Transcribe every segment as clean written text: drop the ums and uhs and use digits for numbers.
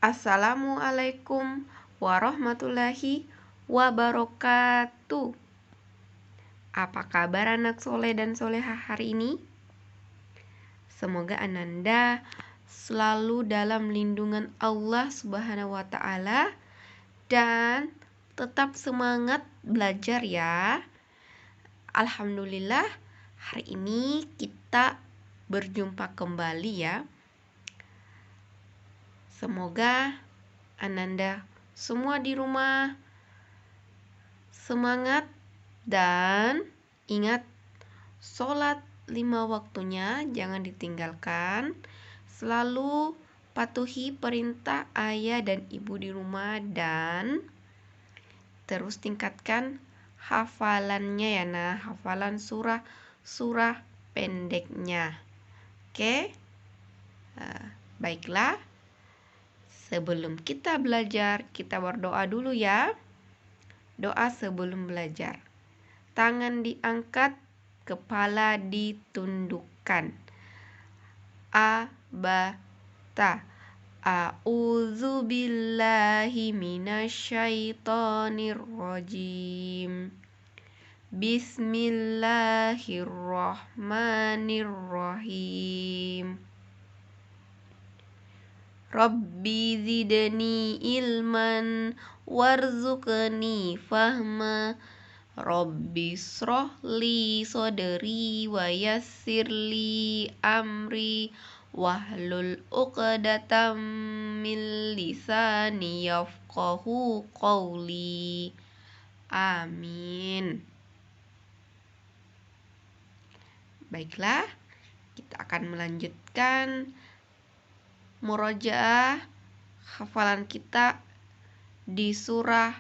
Assalamualaikum warahmatullahi wabarakatuh. Apa kabar anak soleh dan soleha hari ini? Semoga Ananda selalu dalam lindungan Allah Subhanahu wa Ta'ala dan tetap semangat belajar ya. Alhamdulillah, hari ini kita berjumpa kembali ya. Semoga Ananda semua di rumah semangat dan ingat sholat 5 waktunya jangan ditinggalkan. Selalu patuhi perintah ayah dan ibu di rumah dan terus tingkatkan hafalannya ya hafalan surah pendeknya. Oke? Baiklah. Sebelum kita belajar, kita berdoa dulu ya. Doa sebelum belajar. Tangan diangkat, kepala ditundukkan. Abata. A'udzu billahi minasyaitonir rajim. Bismillahirrahmanirrahim. Rabbi zidni ilman warzuqni fahma. Rabbi shrah li sadri wa yassir li amri wahlul 'uqdatam min lisani yafqahu qawli. Amin. Baiklah, kita akan melanjutkan murojaah hafalan kita di surah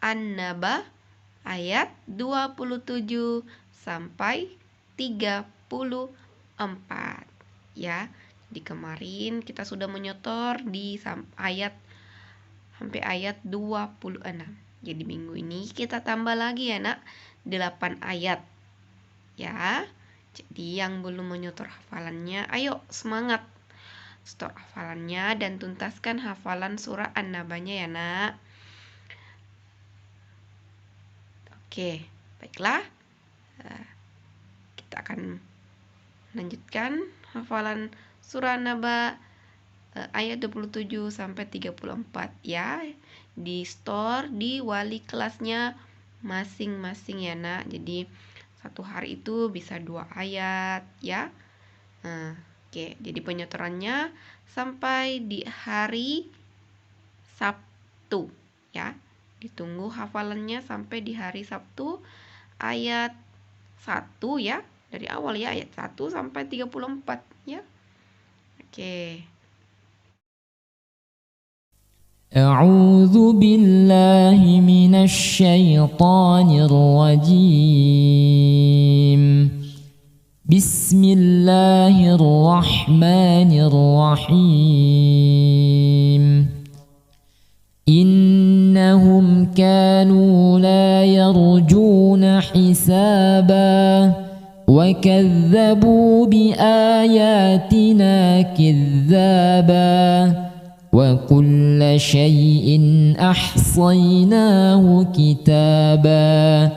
An-Naba ayat 27 sampai 34 ya. Di kemarin kita sudah menyotor di ayat sampai ayat 26. Jadi minggu ini kita tambah lagi ya 8 ayat ya. Jadi yang belum menyotor hafalannya, ayo semangat setor hafalannya dan tuntaskan hafalan surah An-Nabanya ya Oke, baiklah. Kita akan lanjutkan hafalan surah An-Naba ayat 27 sampai 34 ya. Di store di wali kelasnya masing-masing ya Jadi satu hari itu bisa 2 ayat ya. Oke, jadi penyotorannya sampai di hari Sabtu ya. Ditunggu hafalannya sampai di hari Sabtu ayat 1 ya. Dari awal ya ayat 1 sampai 34 ya. Oke. A'udzu billahi minasy syaithanir rajim. Bismillahirrahmanirrahim. Innahum kanu la yarjuna hisaba wa kadzabu bi ayatina kidzaba wa kulla syai'in ahsainahu kitaba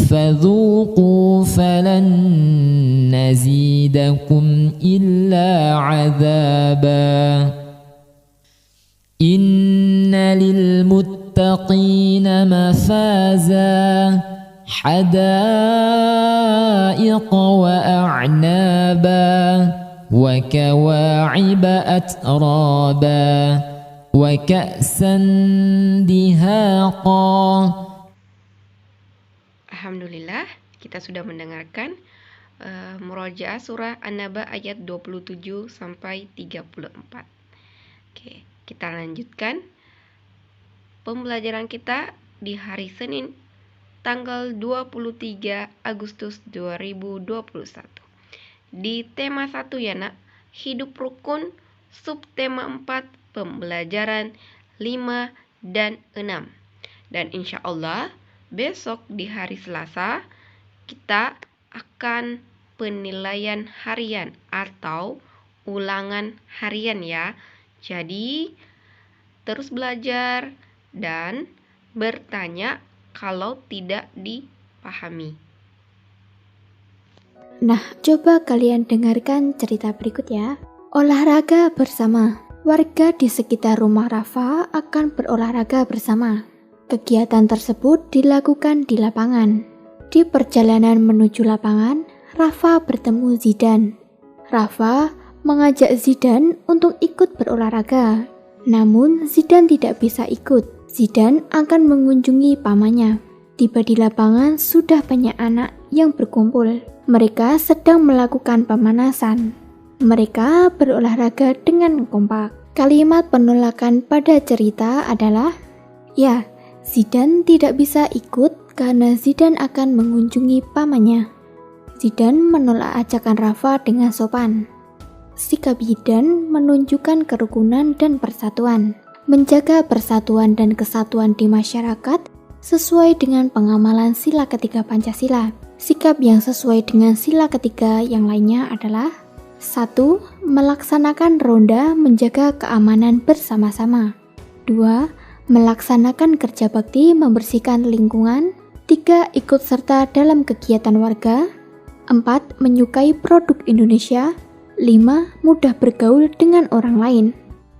fadhuqu falan nazidakum illa 'adzaba. Inna lil muttaqina mafaza hadaiqa wa a'naba wa kawa'iba atraba wa ka'san dihaqa. Alhamdulillah, kita sudah mendengarkan murojaah surah An-Naba ayat 27 sampai 34. Oke, kita lanjutkan pembelajaran kita di hari Senin tanggal 23 Agustus 2021. Di tema 1 ya hidup rukun, subtema 4, pembelajaran 5 dan 6. Dan insya Allah besok di hari Selasa kita akan penilaian harian atau ulangan harian ya. Jadi terus belajar, dan bertanya kalau tidak dipahami. Nah, coba kalian dengarkan cerita berikut ya. Olahraga bersama. Warga di sekitar rumah Rafa akan berolahraga bersama. Kegiatan tersebut dilakukan di lapangan. Di perjalanan menuju lapangan, Rafa bertemu Zidane. Rafa mengajak Zidane untuk ikut berolahraga. Namun Zidane tidak bisa ikut. Zidane akan mengunjungi pamannya. Tiba di lapangan sudah banyak anak yang berkumpul. Mereka sedang melakukan pemanasan. Mereka berolahraga dengan kompak. Kalimat penolakan pada cerita adalah, ya, Zidane tidak bisa ikut karena Zidane akan mengunjungi pamannya. Zidane menolak ajakan Rafa dengan sopan. Sikap Zidane menunjukkan kerukunan dan persatuan. Menjaga persatuan dan kesatuan di masyarakat sesuai dengan pengamalan sila ketiga Pancasila. Sikap yang sesuai dengan sila ketiga yang lainnya adalah 1. Melaksanakan ronda menjaga keamanan bersama-sama. 2. Melaksanakan kerja bakti membersihkan lingkungan. 3. Ikut serta dalam kegiatan warga. 4. Menyukai produk Indonesia. 5. Mudah bergaul dengan orang lain.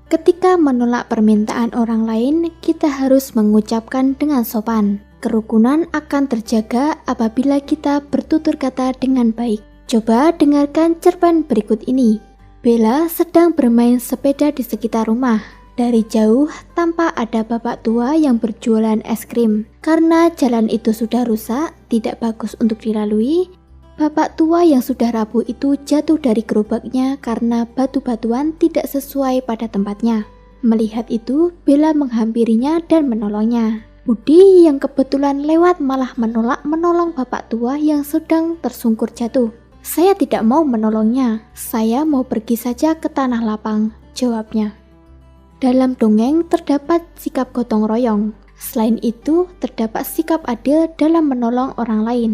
Ketika menolak permintaan orang lain, kita harus mengucapkan dengan sopan. Kerukunan akan terjaga apabila kita bertutur kata dengan baik. Coba dengarkan cerpen berikut ini. Bella sedang bermain sepeda di sekitar rumah. Dari jauh tampak ada bapak tua yang berjualan es krim. Karena jalan itu sudah rusak, tidak bagus untuk dilalui, bapak tua yang sudah rapuh itu jatuh dari gerobaknya karena batu-batuan tidak sesuai pada tempatnya. Melihat itu, Bella menghampirinya dan menolongnya. Budi yang kebetulan lewat malah menolak menolong bapak tua yang sedang tersungkur jatuh. Saya tidak mau menolongnya, saya mau pergi saja ke tanah lapang, jawabnya. Dalam dongeng terdapat sikap gotong royong. Selain itu, terdapat sikap adil dalam menolong orang lain.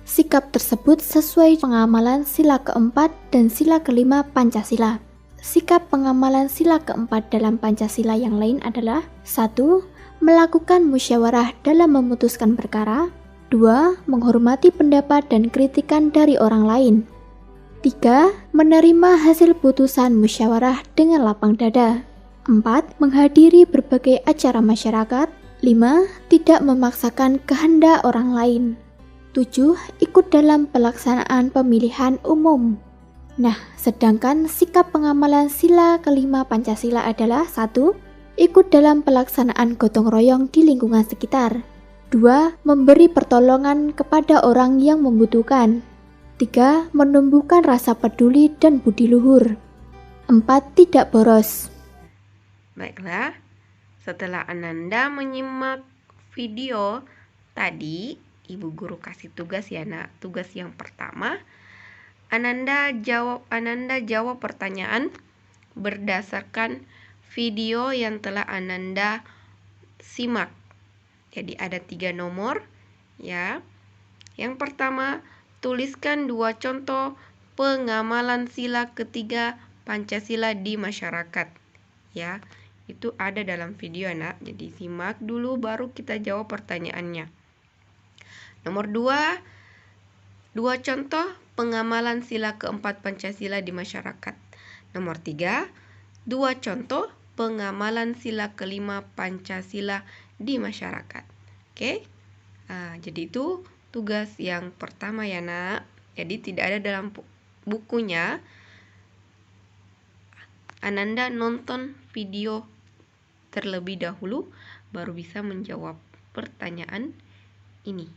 Sikap tersebut sesuai pengamalan sila keempat dan sila kelima Pancasila. Sikap pengamalan sila keempat dalam Pancasila yang lain adalah 1. Melakukan musyawarah dalam memutuskan perkara. 2. Menghormati pendapat dan kritikan dari orang lain. 3. Menerima hasil putusan musyawarah dengan lapang dada. 4. Menghadiri berbagai acara masyarakat. 5. Tidak memaksakan kehendak orang lain. 7. Ikut dalam pelaksanaan pemilihan umum. Nah, sedangkan sikap pengamalan sila kelima Pancasila adalah 1. Ikut dalam pelaksanaan gotong royong di lingkungan sekitar. 2. Memberi pertolongan kepada orang yang membutuhkan. 3. Menumbuhkan rasa peduli dan budi luhur. 4. Tidak boros. Baiklah, setelah Ananda menyimak video tadi, Ibu Guru kasih tugas ya nak. Tugas yang pertama, Ananda jawab pertanyaan berdasarkan video yang telah Ananda simak. Jadi ada 3 nomor ya. Yang pertama, tuliskan 2 contoh pengamalan sila ketiga Pancasila di masyarakat. Ya, itu ada dalam video nak. Jadi simak dulu baru kita jawab pertanyaannya. Nomor 2, 2 contoh pengamalan sila keempat Pancasila di masyarakat. Nomor 3, 2 contoh pengamalan sila kelima Pancasila di masyarakat. Oke? Nah, jadi itu tugas yang pertama ya nak. Jadi tidak ada dalam bukunya. Ananda nonton video terlebih dahulu baru bisa menjawab pertanyaan ini.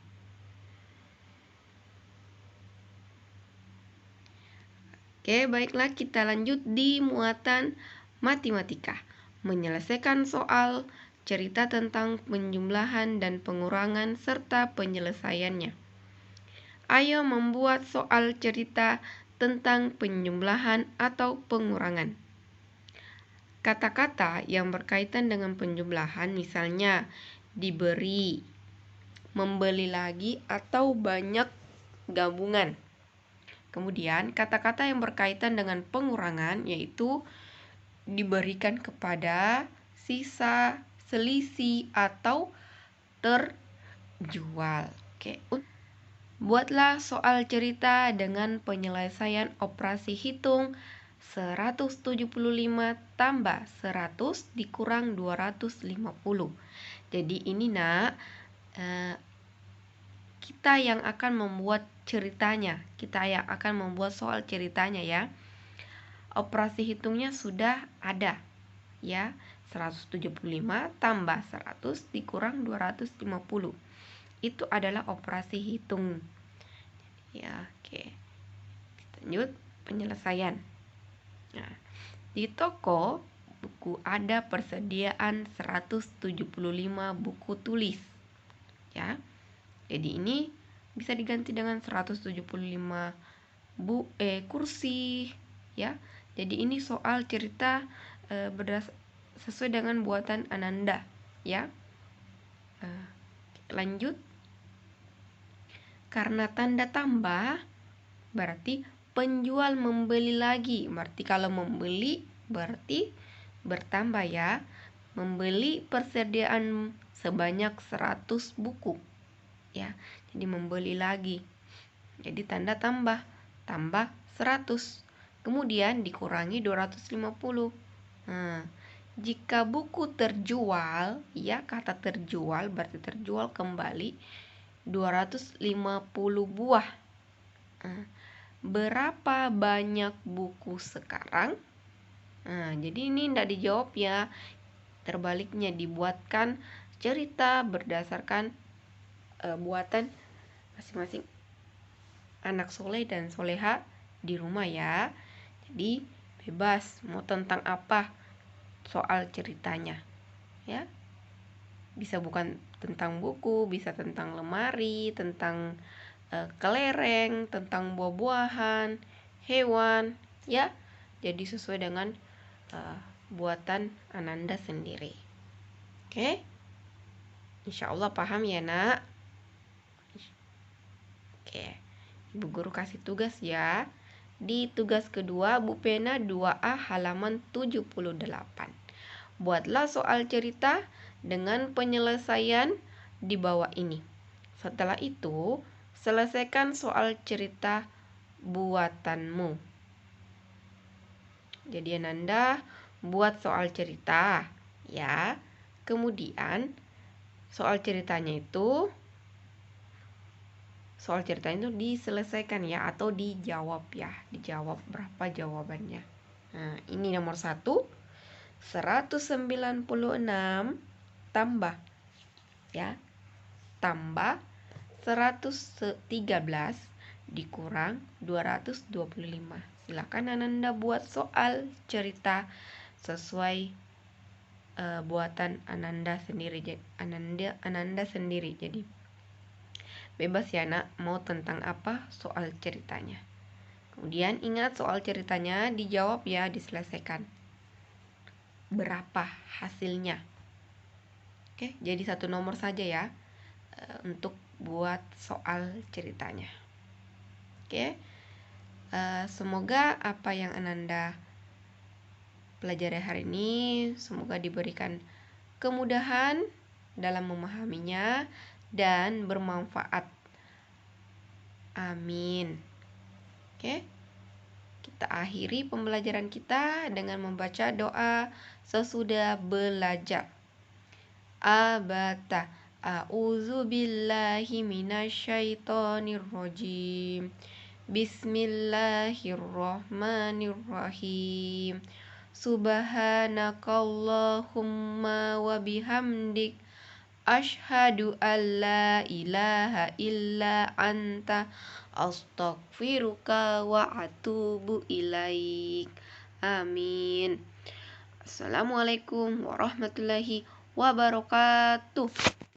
Oke, baiklah kita lanjut di muatan matematika. Menyelesaikan soal, cerita tentang penjumlahan dan pengurangan serta penyelesaiannya. Ayo membuat soal cerita tentang penjumlahan atau pengurangan. Kata-kata yang berkaitan dengan penjumlahan misalnya diberi, membeli lagi, atau banyak gabungan. Kemudian kata-kata yang berkaitan dengan pengurangan yaitu diberikan kepada sisa, selisih, atau terjual. Oke. Buatlah soal cerita dengan penyelesaian operasi hitung 175 tambah 100 dikurang 250. Jadi ini nak, kita yang akan membuat ceritanya. Kita yang akan membuat soal ceritanya ya. Operasi hitungnya sudah ada ya. 175 tambah 100 dikurang 250. Itu adalah operasi hitung. Ya, oke. Lanjut penyelesaian. Nah, di toko buku ada persediaan 175 buku tulis. Ya. Jadi ini bisa diganti dengan 175 kursi ya. Jadi ini soal cerita sesuai dengan buatan Ananda ya. Lanjut. Karena tanda tambah berarti penjual membeli lagi. Berarti kalau membeli berarti bertambah ya. Membeli persediaan sebanyak 100 buku. Ya, jadi membeli lagi. Jadi tanda tambah 100. Kemudian dikurangi 250. Nah, jika buku terjual, ya kata terjual berarti terjual kembali 250 buah. Nah, berapa banyak buku sekarang? Nah, jadi ini tidak dijawab ya. Terbaliknya dibuatkan cerita berdasarkan buatan masing-masing anak soleh dan soleha di rumah ya. Jadi bebas mau tentang apa soal ceritanya ya. Bisa bukan tentang buku, bisa tentang lemari, tentang kelereng, tentang buah-buahan, hewan ya. Jadi sesuai dengan buatan Ananda sendiri. Oke? Insya Allah paham ya nak. Oke, Ibu Guru kasih tugas ya. Di tugas kedua, Bu Pena 2A halaman 78. Buatlah soal cerita dengan penyelesaian di bawah ini. Setelah itu, selesaikan soal cerita buatanmu. Jadi Ananda buat soal cerita ya. Kemudian soal ceritanya itu diselesaikan ya atau dijawab ya. Dijawab berapa jawabannya. Nah, ini nomor 1. 196 tambah ya. Tambah 113 dikurang 225. Silakan Ananda buat soal cerita sesuai buatan Ananda sendiri. Ananda sendiri. Jadi bebas ya nak, mau tentang apa soal ceritanya. Kemudian ingat soal ceritanya dijawab ya, diselesaikan. Berapa hasilnya? Oke, jadi 1 nomor saja ya untuk buat soal ceritanya. Oke, semoga apa yang Ananda pelajari hari ini semoga diberikan kemudahan dalam memahaminya dan bermanfaat. Amin. Oke. Kita akhiri pembelajaran kita dengan membaca doa sesudah belajar. Abata a'udzu billahi minasyaitonir rajim. Bismillahirrahmanirrahim. Subhanakallahumma wa bihamdik asyhadu an la ilaha illa anta astaghfiruka wa atubu ilaik. Amin. Assalamualaikum warahmatullahi wabarakatuh.